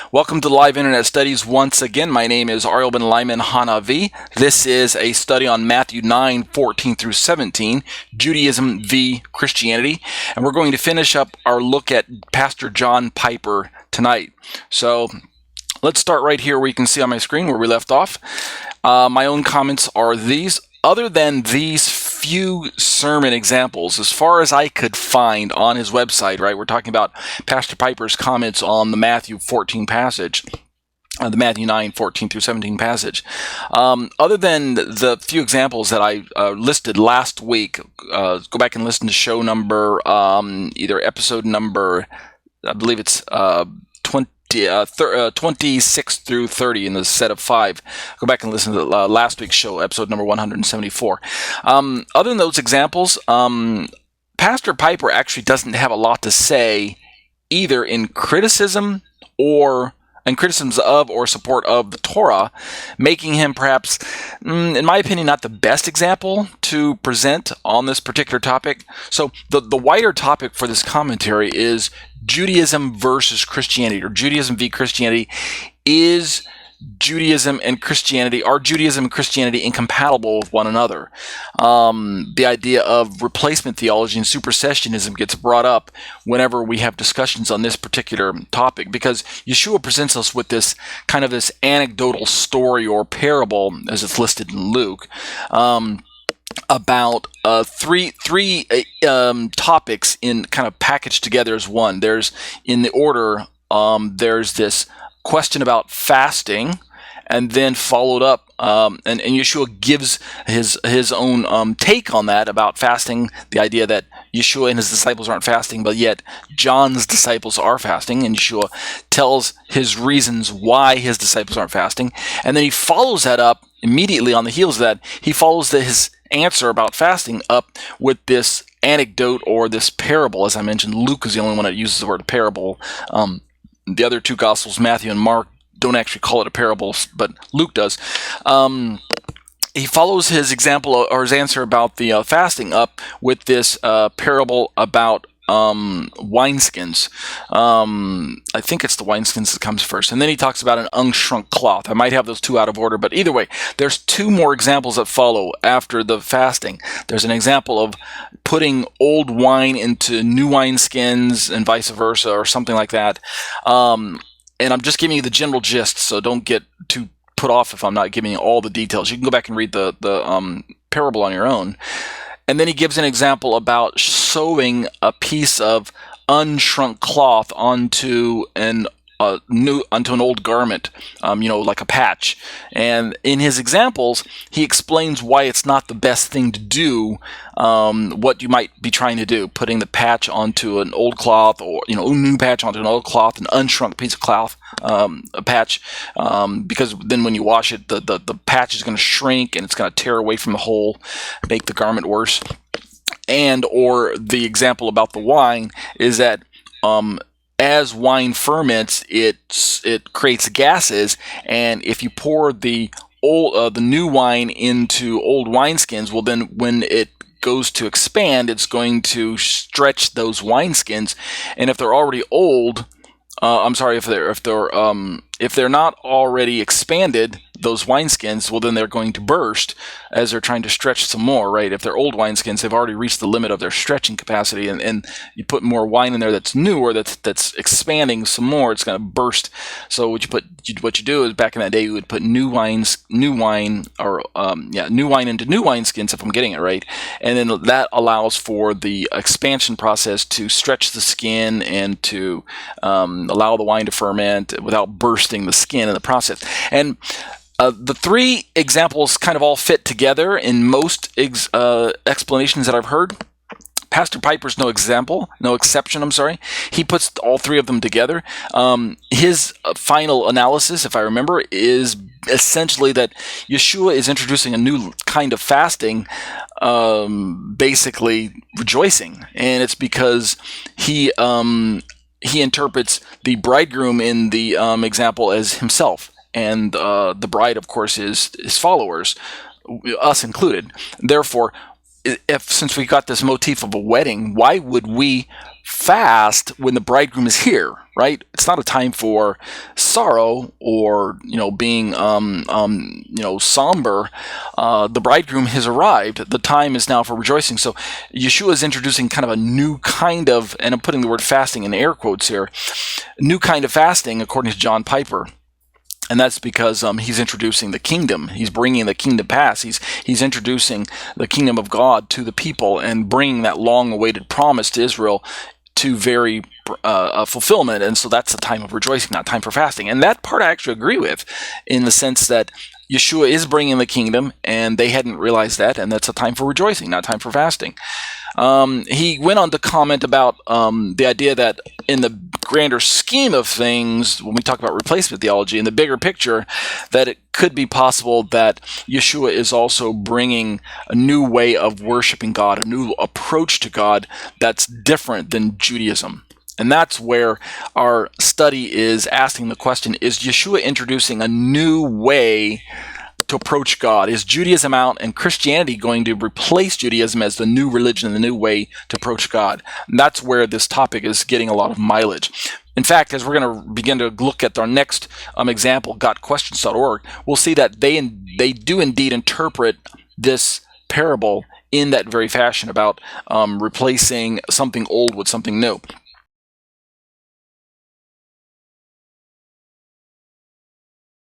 Welcome to Live Internet Studies once again. My name is Ariel ben-Lyman, HaNaviy. This is a study on Matthew 9:14 through 17, Judaism v. Christianity. And we're going to finish up our look at Pastor John Piper tonight. So let's start right here where you can see on my screen where we left off. My own comments are these. Other than these few sermon examples, as far as I could find on his website, right? We're talking about Pastor Piper's comments on the Matthew 14 passage, the Matthew 9:14 through 17 passage. Other than the few examples that I listed last week, go back and listen to show number, either episode number, I believe it's 26 through 30 in the set of 5. Go back and listen to last week's show, episode number 174. Other than those examples, Pastor Piper actually doesn't have a lot to say either in criticisms of or support of the Torah, making him perhaps, in my opinion, not the best example to present on this particular topic. So the wider topic for this commentary is Judaism versus Christianity, or Judaism v. Christianity. Is Judaism and Christianity, are Judaism and Christianity incompatible with one another? The idea of replacement theology and supersessionism gets brought up whenever we have discussions on this particular topic, because Yeshua presents us with this kind of this anecdotal story or parable, as it's listed in Luke, about three topics in kind of packaged together as one. There's in the order. There's this question about fasting, and then followed up, and Yeshua gives his own take on that about fasting. The idea that Yeshua and his disciples aren't fasting, but yet John's disciples are fasting, and Yeshua tells his reasons why his disciples aren't fasting, and then he follows that up immediately on the heels of that. He follows his answer about fasting up with this anecdote or this parable. As I mentioned, Luke is the only one that uses the word parable. The other two Gospels, Matthew and Mark, don't actually call it a parable, but Luke does. He follows his example or his answer about the fasting up with this parable about wineskins. I think it's the wineskins that comes first. And then he talks about an unshrunk cloth. I might have those two out of order, but either way, there's two more examples that follow after the fasting. There's an example of putting old wine into new wineskins and vice versa, or something like that. And I'm just giving you the general gist, so don't get too put off if I'm not giving you all the details. You can go back and read the parable on your own. And then he gives an example about sewing a piece of unshrunk cloth onto an old garment, like a patch. And in his examples, he explains why it's not the best thing to do, what you might be trying to do, putting the patch onto an old cloth, or a new patch onto an old cloth, an unshrunk piece of cloth, a patch, because then when you wash it, the patch is going to shrink and it's going to tear away from the hole, make the garment worse. And or the example about the wine is that as wine ferments, it creates gases, and if you pour the new wine into old wineskins, well, then when it goes to expand, it's going to stretch those wineskins, and if they're already old, if they're not already expanded, those wineskins, well, then they're going to burst as they're trying to stretch some more, right? If they're old wineskins, they've already reached the limit of their stretching capacity, and you put more wine in there that's new, or that's expanding some more, it's going to burst. So what you do is, back in that day, you would put new wine into new wineskins, if I'm getting it right, and then that allows for the expansion process to stretch the skin and to allow the wine to ferment without bursting the skin in the process. And the three examples kind of all fit together in most explanations that I've heard. Pastor Piper's no exception. He puts all three of them together. His final analysis, if I remember, is essentially that Yeshua is introducing a new kind of fasting, basically rejoicing, and it's because he interprets the bridegroom in the example as himself. And the bride, of course, is his followers, us included. Therefore, since we got this motif of a wedding, why would we fast when the bridegroom is here, right? It's not a time for sorrow or being somber. The bridegroom has arrived. The time is now for rejoicing. So Yeshua is introducing kind of a new kind of, and I'm putting the word fasting in air quotes here, new kind of fasting according to John Piper. And that's because he's introducing the kingdom. He's bringing the kingdom pass. He's introducing the kingdom of God to the people and bringing that long-awaited promise to Israel to very fulfillment. And so that's a time of rejoicing, not time for fasting. And that part I actually agree with, in the sense that Yeshua is bringing the kingdom, and they hadn't realized that, and that's a time for rejoicing, not time for fasting. He went on to comment about the idea that in the grander scheme of things, when we talk about replacement theology, in the bigger picture, that it could be possible that Yeshua is also bringing a new way of worshiping God, a new approach to God that's different than Judaism. And that's where our study is asking the question, is Yeshua introducing a new way to approach God? Is Judaism out and Christianity going to replace Judaism as the new religion, the new way to approach God? And that's where this topic is getting a lot of mileage. In fact, as we're going to begin to look at our next example, gotquestions.org, we'll see that they do indeed interpret this parable in that very fashion about replacing something old with something new.